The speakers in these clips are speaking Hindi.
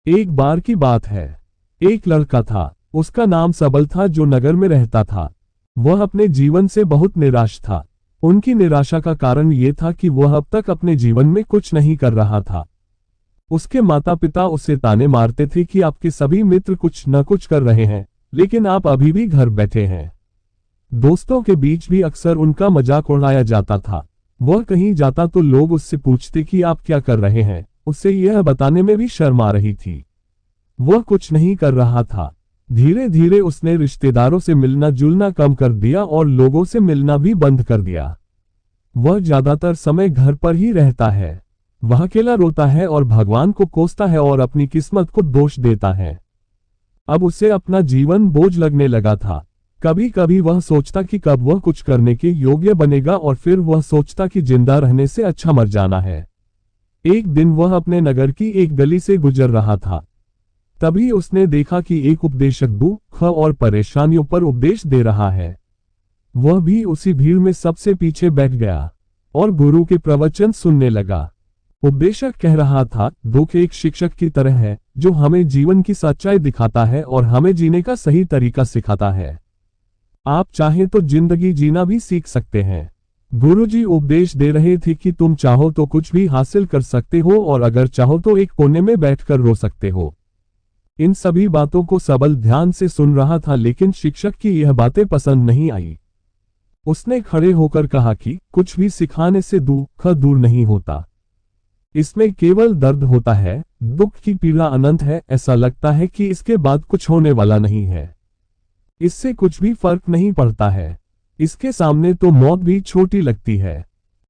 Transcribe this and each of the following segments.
एक बार की बात है। एक लड़का था, उसका नाम सबल था, जो नगर में रहता था। वह अपने जीवन से बहुत निराश था। उनकी निराशा का कारण यह था कि वह अब तक अपने जीवन में कुछ नहीं कर रहा था। उसके माता पिता उसे ताने मारते थे कि आपके सभी मित्र कुछ न कुछ कर रहे हैं, लेकिन आप अभी भी घर बैठे हैं। दोस्तों के बीच भी अक्सर उनका मजाक उड़ाया जाता था। वह कहीं जाता तो लोग उससे पूछते कि आप क्या कर रहे हैं। उसे यह बताने में भी शर्म आ रही थी। वह कुछ नहीं कर रहा था। धीरे धीरे उसने रिश्तेदारों से मिलना जुलना कम कर दिया और लोगों से मिलना भी बंद कर दिया। वह ज्यादातर समय घर पर ही रहता है। वह अकेला रोता है और भगवान को कोसता है और अपनी किस्मत को दोष देता है। अब उसे अपना जीवन बोझ लगने लगा था। कभी कभी वह सोचता कि कब वह कुछ करने के योग्य बनेगा, और फिर वह सोचता कि जिंदा रहने से अच्छा मर जाना है। एक दिन वह अपने नगर की एक गली से गुजर रहा था। तभी उसने देखा कि एक उपदेशक दुख और परेशानियों पर उपदेश दे रहा है। वह भी उसी भीड़ में सबसे पीछे बैठ गया और गुरु के प्रवचन सुनने लगा। उपदेशक कह रहा था, दुख एक शिक्षक की तरह है जो हमें जीवन की सच्चाई दिखाता है और हमें जीने का सही तरीका सिखाता है। आप चाहें तो जिंदगी जीना भी सीख सकते हैं। गुरुजी उपदेश दे रहे थे कि तुम चाहो तो कुछ भी हासिल कर सकते हो, और अगर चाहो तो एक कोने में बैठकर रो सकते हो। इन सभी बातों को सबल ध्यान से सुन रहा था, लेकिन शिक्षक की यह बातें पसंद नहीं आई। उसने खड़े होकर कहा कि कुछ भी सिखाने से दुख दूर नहीं होता। इसमें केवल दर्द होता है। दुख की पीड़ा अनंत है। ऐसा लगता है कि इसके बाद कुछ होने वाला नहीं है। इससे कुछ भी फर्क नहीं पड़ता है। इसके सामने तो मौत भी छोटी लगती है।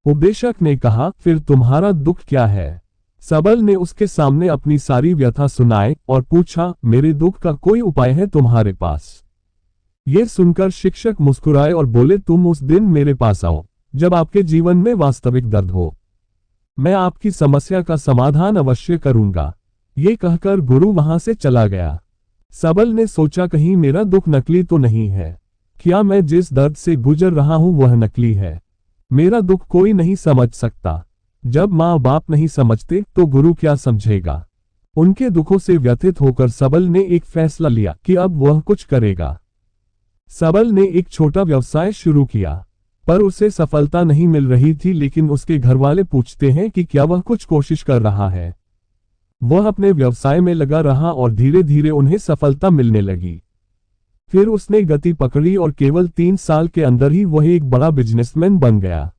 उपदेशक ने कहा, फिर तुम्हारा दुख क्या है? सबल ने उसके सामने अपनी सारी व्यथा सुनाई और पूछा, मेरे दुख का कोई उपाय है तुम्हारे पास? यह सुनकर शिक्षक मुस्कुराए और बोले, तुम उस दिन मेरे पास आओ जब आपके जीवन में वास्तविक दर्द हो। मैं आपकी समस्या का समाधान अवश्य करूंगा। ये कहकर गुरु वहां से चला गया। सबल ने सोचा, कहीं मेरा दुख नकली तो नहीं है? क्या मैं जिस दर्द से गुजर रहा हूं वह नकली है? मेरा दुख कोई नहीं समझ सकता। जब माँ बाप नहीं समझते तो गुरु क्या समझेगा? उनके दुखों से व्यथित होकर सबल ने एक फैसला लिया कि अब वह कुछ करेगा। सबल ने एक छोटा व्यवसाय शुरू किया, पर उसे सफलता नहीं मिल रही थी। लेकिन उसके घरवाले पूछते हैं कि क्या वह कुछ कोशिश कर रहा है। वह अपने व्यवसाय में लगा रहा और धीरे धीरे उन्हें सफलता मिलने लगी। फिर उसने गति पकड़ी और केवल 3 साल के अंदर ही वह एक बड़ा बिजनेसमैन बन गया।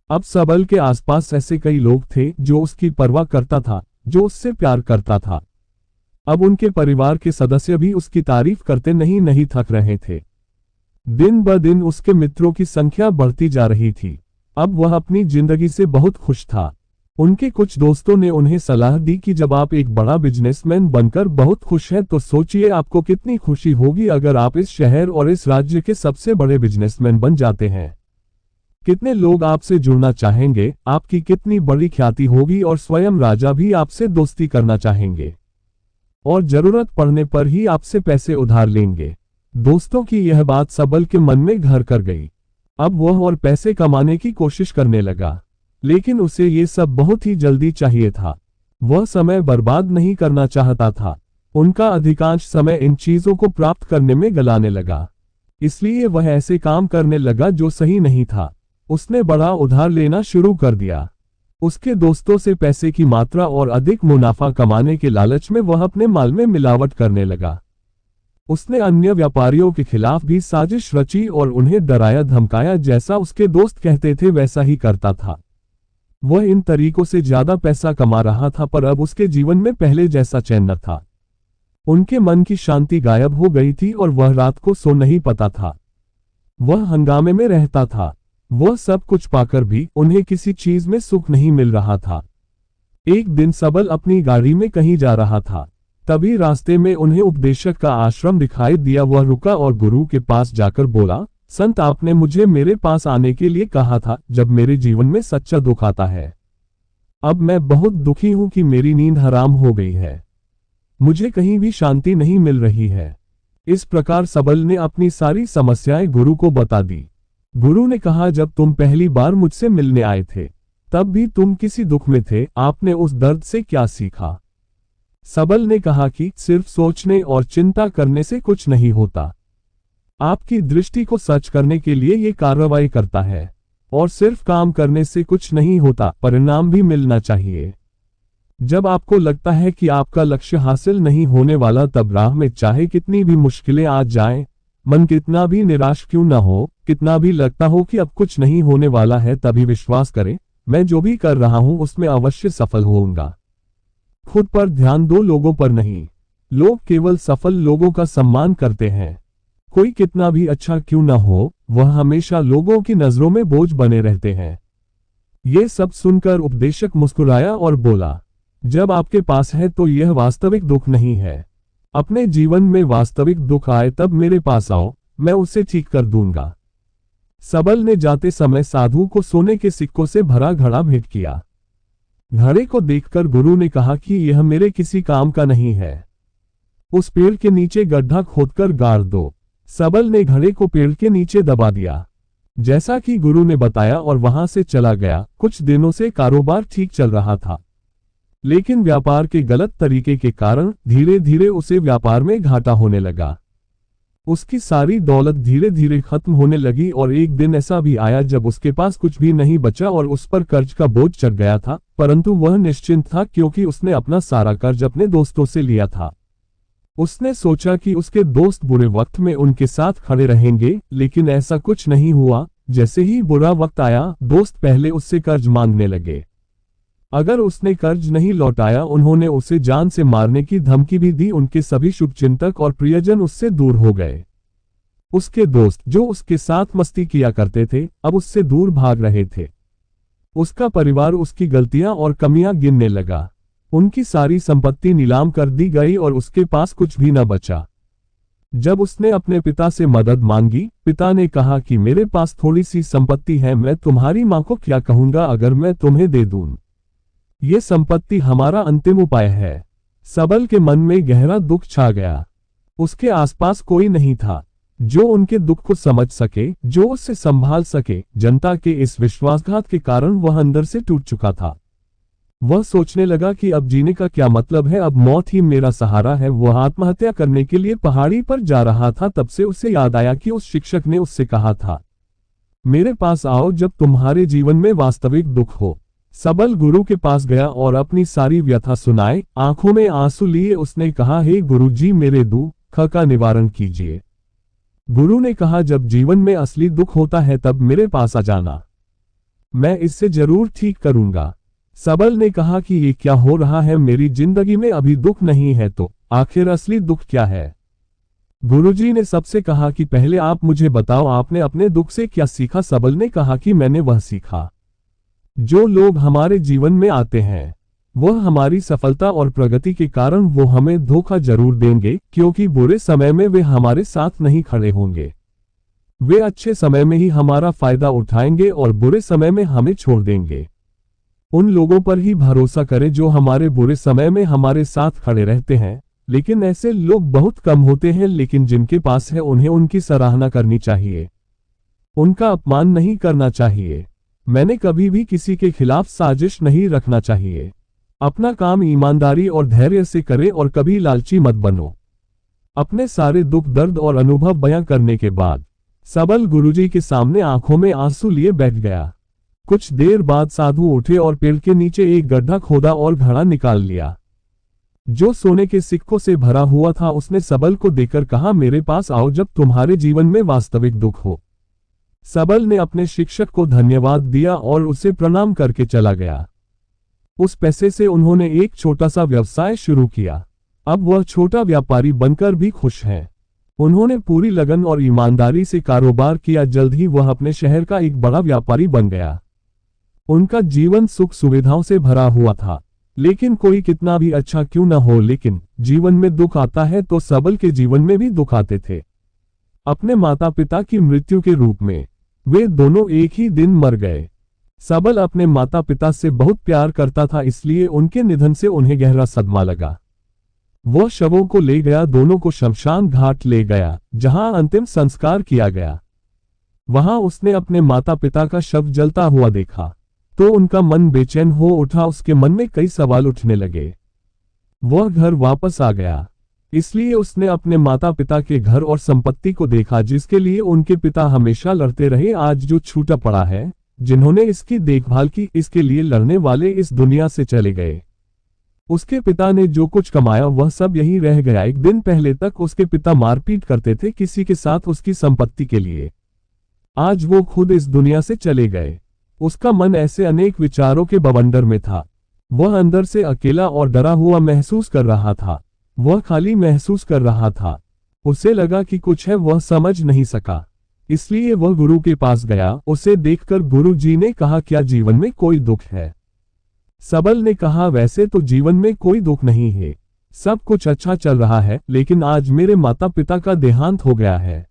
अब सबल के आसपास ऐसे कई लोग थे जो उसकी परवाह करता था, जो उससे प्यार करता था। अब उनके परिवार के सदस्य भी उसकी तारीफ करते नहीं थक रहे थे। दिन ब दिन उसके मित्रों की संख्या बढ़ती जा रही थी। अब वह अपनी जिंदगी से बहुत खुश था। उनके कुछ दोस्तों ने उन्हें सलाह दी कि जब आप एक बड़ा बिजनेसमैन बनकर बहुत खुश हैं तो सोचिए आपको कितनी खुशी होगी अगर आप इस शहर और इस राज्य के सबसे बड़े बिजनेसमैन बन जाते हैं। कितने लोग आपसे जुड़ना चाहेंगे, आपकी कितनी बड़ी ख्याति होगी और स्वयं राजा भी आपसे दोस्ती करना चाहेंगे और जरूरत पड़ने पर ही आपसे पैसे उधार लेंगे। दोस्तों की यह बात सबल के मन में घर कर गई। अब वह और पैसे कमाने की कोशिश करने लगा, लेकिन उसे ये सब बहुत ही जल्दी चाहिए था। वह समय बर्बाद नहीं करना चाहता था। उनका अधिकांश समय इन चीजों को प्राप्त करने में गलाने लगा। इसलिए वह ऐसे काम करने लगा जो सही नहीं था। उसने बड़ा उधार लेना शुरू कर दिया। उसके दोस्तों से पैसे की मात्रा और अधिक मुनाफा कमाने के लालच में वह अपने माल में मिलावट करने लगा। उसने अन्य व्यापारियों के खिलाफ भी साजिश रची और उन्हें डराया धमकाया। जैसा उसके दोस्त कहते थे वैसा ही करता था। वह इन तरीकों से ज्यादा पैसा कमा रहा था, पर अब उसके जीवन में पहले जैसा चैन न था। उनके मन की शांति गायब हो गई थी और वह रात को सो नहीं पाता था। वह हंगामे में रहता था। वह सब कुछ पाकर भी उन्हें किसी चीज में सुख नहीं मिल रहा था। एक दिन सबल अपनी गाड़ी में कहीं जा रहा था। तभी रास्ते में उन्हें उपदेशक का आश्रम दिखाई दिया। वह रुका और गुरु के पास जाकर बोला, संत, आपने मुझे मेरे पास आने के लिए कहा था जब मेरे जीवन में सच्चा दुख आता है। अब मैं बहुत दुखी हूं कि मेरी नींद हराम हो गई है। मुझे कहीं भी शांति नहीं मिल रही है। इस प्रकार सबल ने अपनी सारी समस्याएं गुरु को बता दी। गुरु ने कहा, जब तुम पहली बार मुझसे मिलने आए थे तब भी तुम किसी दुख में थे। आपने उस दर्द से क्या सीखा? सबल ने कहा कि सिर्फ सोचने और चिंता करने से कुछ नहीं होता। आपकी दृष्टि को सच करने के लिए ये कार्रवाई करता है। और सिर्फ काम करने से कुछ नहीं होता, परिणाम भी मिलना चाहिए। जब आपको लगता है कि आपका लक्ष्य हासिल नहीं होने वाला, तब राह में चाहे कितनी भी मुश्किलें आ जाएं, मन कितना भी निराश क्यों ना हो, कितना भी लगता हो कि अब कुछ नहीं होने वाला है, तभी विश्वास करें, मैं जो भी कर रहा हूं उसमें अवश्य सफल होऊंगा। खुद पर ध्यान दो, लोगों पर नहीं। लोग केवल सफल लोगों का सम्मान करते हैं। कोई कितना भी अच्छा क्यों ना हो, वह हमेशा लोगों की नजरों में बोझ बने रहते हैं। ये सब सुनकर उपदेशक मुस्कुराया और बोला, जब आपके पास है तो यह वास्तविक दुख नहीं है। अपने जीवन में वास्तविक दुख आए तब मेरे पास आओ, मैं उसे ठीक कर दूंगा। सबल ने जाते समय साधु को सोने के सिक्कों से भरा घड़ा भेंट किया। घड़े को देखकर गुरु ने कहा कि यह मेरे किसी काम का नहीं है। उस पेड़ के नीचे गड्ढा खोदकर गाड़ दो। सबल ने घड़े को पेड़ के नीचे दबा दिया, जैसा कि गुरु ने बताया, और वहां से चला गया। कुछ दिनों से कारोबार ठीक चल रहा था, लेकिन व्यापार के गलत तरीके के कारण धीरे धीरे उसे व्यापार में घाटा होने लगा। उसकी सारी दौलत धीरे धीरे खत्म होने लगी और एक दिन ऐसा भी आया जब उसके पास कुछ भी नहीं बचा और उस पर कर्ज का बोझ चढ़ गया था, परंतु वह निश्चिंत था क्योंकि उसने अपना सारा कर्ज अपने दोस्तों से लिया था। उसने सोचा कि उसके दोस्त बुरे वक्त में उनके साथ खड़े रहेंगे, लेकिन ऐसा कुछ नहीं हुआ। जैसे ही बुरा वक्त आया, दोस्त पहले उससे कर्ज मांगने लगे। अगर उसने कर्ज नहीं लौटाया, उन्होंने उसे जान से मारने की धमकी भी दी। उनके सभी शुभचिंतक और प्रियजन उससे दूर हो गए। उसके दोस्त जो उसके साथ मस्ती किया करते थे, अब उससे दूर भाग रहे थे। उसका परिवार उसकी गलतियां और कमियां गिनने लगा। उनकी सारी संपत्ति नीलाम कर दी गई और उसके पास कुछ भी न बचा। जब उसने अपने पिता से मदद मांगी, पिता ने कहा कि मेरे पास थोड़ी सी संपत्ति है, मैं तुम्हारी मां को क्या कहूंगा अगर मैं तुम्हें दे दूं। ये संपत्ति हमारा अंतिम उपाय है। सबल के मन में गहरा दुख छा गया। उसके आसपास कोई नहीं था जो उनके दुख को समझ सके, जो उससे संभाल सके। जनता के इस विश्वासघात के कारण वह अंदर से टूट चुका था। वह सोचने लगा कि अब जीने का क्या मतलब है, अब मौत ही मेरा सहारा है। वह आत्महत्या करने के लिए पहाड़ी पर जा रहा था, तब से उसे याद आया कि उस शिक्षक ने उससे कहा था, मेरे पास आओ जब तुम्हारे जीवन में वास्तविक दुख हो। सबल गुरु के पास गया और अपनी सारी व्यथा सुनाई। आंखों में आंसू लिए उसने कहा, हे गुरुजी, मेरे दुख का निवारण कीजिए। गुरु ने कहा, जब जीवन में असली दुख होता है तब मेरे पास आ जाना, मैं इससे जरूर ठीक करूंगा। सबल ने कहा कि ये क्या हो रहा है, मेरी जिंदगी में अभी दुख नहीं है तो आखिर असली दुख क्या है। गुरुजी ने सबसे कहा कि पहले आप मुझे बताओ, आपने अपने दुख से क्या सीखा। सबल ने कहा कि मैंने वह सीखा, जो लोग हमारे जीवन में आते हैं वह हमारी सफलता और प्रगति के कारण वो हमें धोखा जरूर देंगे, क्योंकि बुरे समय में वे हमारे साथ नहीं खड़े होंगे। वे अच्छे समय में ही हमारा फायदा उठाएंगे और बुरे समय में हमें छोड़ देंगे। उन लोगों पर ही भरोसा करें जो हमारे बुरे समय में हमारे साथ खड़े रहते हैं, लेकिन ऐसे लोग बहुत कम होते हैं। लेकिन जिनके पास है उन्हें उनकी सराहना करनी चाहिए, उनका अपमान नहीं करना चाहिए। मैंने कभी भी किसी के खिलाफ साजिश नहीं रखना चाहिए। अपना काम ईमानदारी और धैर्य से करें और कभी लालची मत बनो। अपने सारे दुख दर्द और अनुभव बयां करने के बाद सबल गुरुजी के सामने आंखों में आंसू लिए बैठ गया। कुछ देर बाद साधु उठे और पेड़ के नीचे एक गड्ढा खोदा और घड़ा निकाल लिया, जो सोने के सिक्कों से भरा हुआ था। उसने सबल को देकर कहा, मेरे पास आओ जब तुम्हारे जीवन में वास्तविक दुख हो। सबल ने अपने शिक्षक को धन्यवाद दिया और उसे प्रणाम करके चला गया। उस पैसे से उन्होंने एक छोटा सा व्यवसाय शुरू किया। अब वह छोटा व्यापारी बनकर भी खुश है। उन्होंने पूरी लगन और ईमानदारी से कारोबार किया। जल्द ही वह अपने शहर का एक बड़ा व्यापारी बन गया। उनका जीवन सुख सुविधाओं से भरा हुआ था। लेकिन कोई कितना भी अच्छा क्यों न हो, लेकिन जीवन में दुख आता है तो सबल के जीवन में भी दुख आते थे। अपने माता पिता की मृत्यु के रूप में वे दोनों एक ही दिन मर गए। सबल अपने माता पिता से बहुत प्यार करता था, इसलिए उनके निधन से उन्हें गहरा सदमा लगा। वह शवों को ले गया, दोनों को शमशान घाट ले गया, जहां अंतिम संस्कार किया गया। वहां उसने अपने माता पिता का शव जलता हुआ देखा तो उनका मन बेचैन हो उठा। उसके मन में कई सवाल उठने लगे। वह घर वापस आ गया। इसलिए उसने अपने माता पिता के घर और संपत्ति को देखा जिसके लिए उनके पिता हमेशा लड़ते रहे, आज जो छूटा पड़ा है। जिन्होंने इसकी देखभाल की, इसके लिए लड़ने वाले इस दुनिया से चले गए। उसके पिता ने जो कुछ कमाया वह सब यही रह गया। एक दिन पहले तक उसके पिता मारपीट करते थे किसी के साथ उसकी संपत्ति के लिए। आज वो खुद इस दुनिया से चले गए। उसका मन ऐसे अनेक विचारों के बवंडर में था। वह अंदर से अकेला और डरा हुआ महसूस कर रहा था। वह खाली महसूस कर रहा था। उसे लगा कि कुछ है, वह समझ नहीं सका। इसलिए वह गुरु के पास गया। उसे देखकर गुरु जी ने कहा, क्या जीवन में कोई दुख है? सबल ने कहा, वैसे तो जीवन में कोई दुख नहीं है, सब कुछ अच्छा चल रहा है, लेकिन आज मेरे माता पिता का देहांत हो गया है।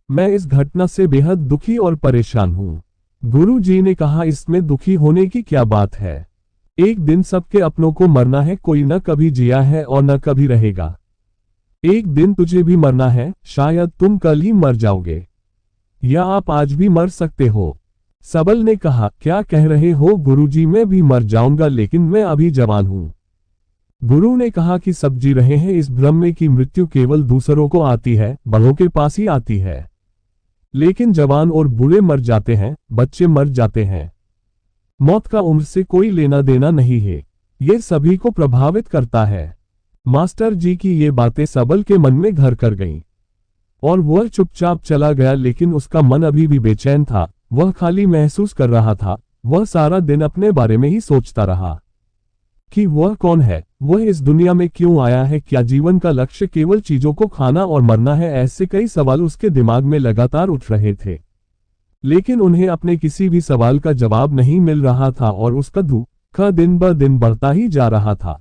मैं इस घटना से बेहद दुखी और परेशान हूँ। गुरु जी ने कहा, इसमें दुखी होने की क्या बात है? एक दिन सबके अपनों को मरना है, कोई न कभी जिया है और न कभी रहेगा। एक दिन तुझे भी मरना है, शायद तुम कल ही मर जाओगे, या आप आज भी मर सकते हो। सबल ने कहा, क्या कह रहे हो गुरुजी? मैं भी मर जाऊंगा, लेकिन मैं अभी जवान हूं। गुरु ने कहा कि सब जी रहे हैं इस भ्रम में कि मृत्यु केवल दूसरों को आती है, बड़ों के पास ही आती है। लेकिन जवान और बूढ़े मर जाते हैं, बच्चे मर जाते हैं। मौत का उम्र से कोई लेना देना नहीं है, ये सभी को प्रभावित करता है। मास्टर जी की ये बातें सबल के मन में घर कर गईं, और वह चुपचाप चला गया। लेकिन उसका मन अभी भी बेचैन था, वह खाली महसूस कर रहा था। वह सारा दिन अपने बारे में ही सोचता रहा कि वह कौन है, वह इस दुनिया में क्यों आया है, क्या जीवन का लक्ष्य केवल चीजों को खाना और मरना है? ऐसे कई सवाल उसके दिमाग में लगातार उठ रहे थे, लेकिन उन्हें अपने किसी भी सवाल का जवाब नहीं मिल रहा था और उसका दुख दिन ब दिन बढ़ता ही जा रहा था।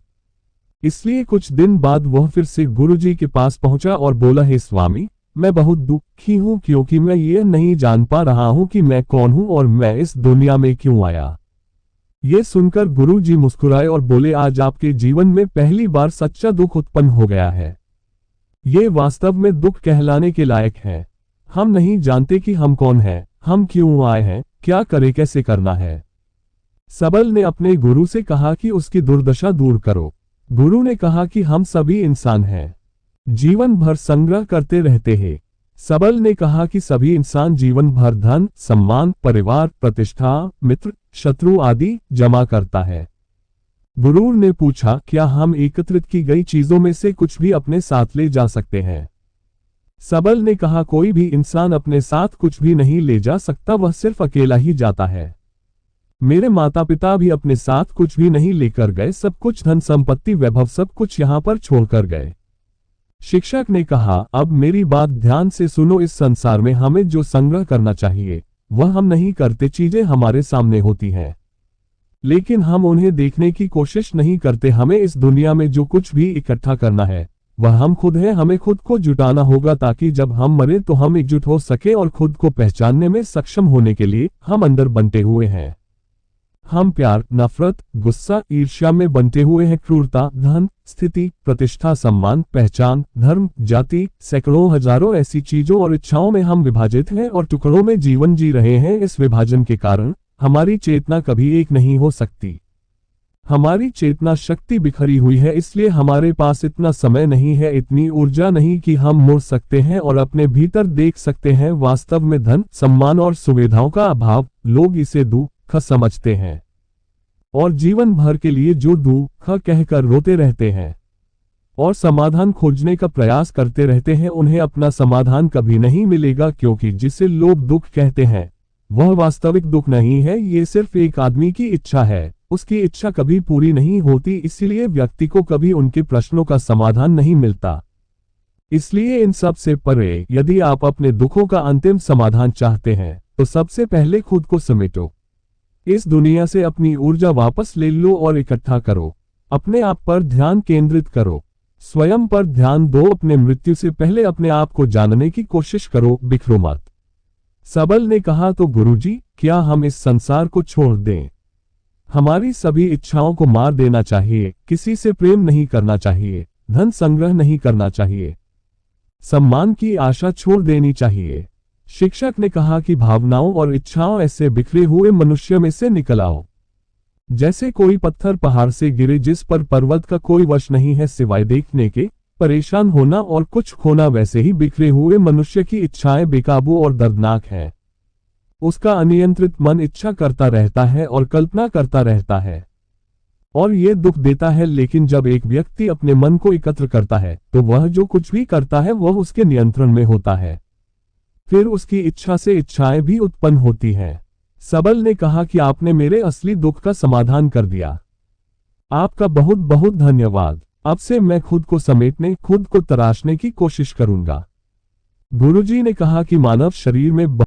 इसलिए कुछ दिन बाद वह फिर से गुरुजी के पास पहुंचा और बोला, हे स्वामी, मैं बहुत दुखी हूं क्योंकि मैं ये नहीं जान पा रहा हूं कि मैं कौन हूं और मैं इस दुनिया में क्यों आया। ये सुनकर गुरुजी मुस्कुराए और बोले, आज आपके जीवन में पहली बार सच्चा दुख उत्पन्न हो गया है। ये वास्तव में दुख कहलाने के लायक है। हम नहीं जानते कि हम कौन हैं, हम क्यों आए हैं, क्या करें, कैसे करना है। सबल ने अपने गुरु से कहा कि उसकी दुर्दशा दूर करो। गुरु ने कहा कि हम सभी इंसान हैं, जीवन भर संग्रह करते रहते हैं। सबल ने कहा कि सभी इंसान जीवन भर धन, सम्मान, परिवार, प्रतिष्ठा, मित्र, शत्रु आदि जमा करता है। गुरु ने पूछा, क्या हम एकत्रित की गई चीजों में से कुछ भी अपने साथ ले जा सकते हैं? सबल ने कहा, कोई भी इंसान अपने साथ कुछ भी नहीं ले जा सकता, वह सिर्फ अकेला ही जाता है। मेरे माता पिता भी अपने साथ कुछ भी नहीं लेकर गए, सब कुछ धन संपत्ति वैभव सब कुछ यहाँ पर छोड़कर गए। शिक्षक ने कहा, अब मेरी बात ध्यान से सुनो, इस संसार में हमें जो संग्रह करना चाहिए वह हम नहीं करते। चीजें हमारे सामने होती हैं, लेकिन हम उन्हें देखने की कोशिश नहीं करते। हमें इस दुनिया में जो कुछ भी इकट्ठा करना है वह हम खुद हैं। हमें खुद को जुटाना होगा ताकि जब हम मरे तो हम एकजुट हो सके और खुद को पहचानने में सक्षम होने के लिए हम अंदर बंटे हुए हैं। हम प्यार, नफरत, गुस्सा, ईर्ष्या में बंटे हुए हैं। क्रूरता, धन, स्थिति, प्रतिष्ठा, सम्मान, पहचान, धर्म, जाति, सैकड़ों हजारों ऐसी चीजों और इच्छाओं में हम विभाजित हैं और टुकड़ों में जीवन जी रहे हैं। इस विभाजन के कारण हमारी चेतना कभी एक नहीं हो सकती। हमारी चेतना शक्ति बिखरी हुई है, इसलिए हमारे पास इतना समय नहीं है, इतनी ऊर्जा नहीं कि हम मुड़ सकते हैं और अपने भीतर देख सकते हैं। वास्तव में धन, सम्मान और सुविधाओं का अभाव, लोग इसे दुख समझते हैं और जीवन भर के लिए जो दुख कहकर रोते रहते हैं और समाधान खोजने का प्रयास करते रहते हैं, उन्हें अपना समाधान कभी नहीं मिलेगा, क्योंकि जिसे लोग दुख कहते हैं वह वास्तविक दुख नहीं है। ये सिर्फ एक आदमी की इच्छा है, उसकी इच्छा कभी पूरी नहीं होती, इसलिए व्यक्ति को कभी उनके प्रश्नों का समाधान नहीं मिलता। इसलिए इन सब से परे, यदि आप अपने दुखों का अंतिम समाधान चाहते हैं तो सबसे पहले खुद को समेटो। इस दुनिया से अपनी ऊर्जा वापस ले लो और इकट्ठा करो। अपने आप पर ध्यान केंद्रित करो, स्वयं पर ध्यान दो। अपने मृत्यु से पहले अपने आप को जानने की कोशिश करो, बिखरो मत। सबल ने कहा, तो गुरुजी, क्या हम इस संसार को छोड़ दें? हमारी सभी इच्छाओं को मार देना चाहिए, किसी से प्रेम नहीं करना चाहिए, धन संग्रह नहीं करना चाहिए, सम्मान की आशा छोड़ देनी चाहिए। शिक्षक ने कहा कि भावनाओं और इच्छाओं ऐसे बिखरे हुए मनुष्य में से निकल आओ। जैसे कोई पत्थर पहाड़ से गिरे जिस पर पर्वत का कोई वश नहीं है सिवाय देखने के, परेशान होना और कुछ खोना वैसे ही बिखरे हुए मनुष्य की इच्छाएं बेकाबू और दर्दनाक हैं। उसका अनियंत्रित मन इच्छा करता रहता है और कल्पना करता रहता है, और ये दुख देता है। लेकिन जब एक व्यक्ति अपने मन को एकत्र करता है तो वह जो कुछ भी करता है वह उसके नियंत्रण में होता है। फिर उसकी इच्छा से इच्छाएं भी उत्पन्न होती हैं। सबल ने कहा कि आपने मेरे असली दुख का समाधान कर दिया। आपका बहुत बहुत धन्यवाद। अब से मैं खुद को समेटने, खुद को तराशने की कोशिश करूंगा। गुरुजी ने कहा कि मानव शरीर में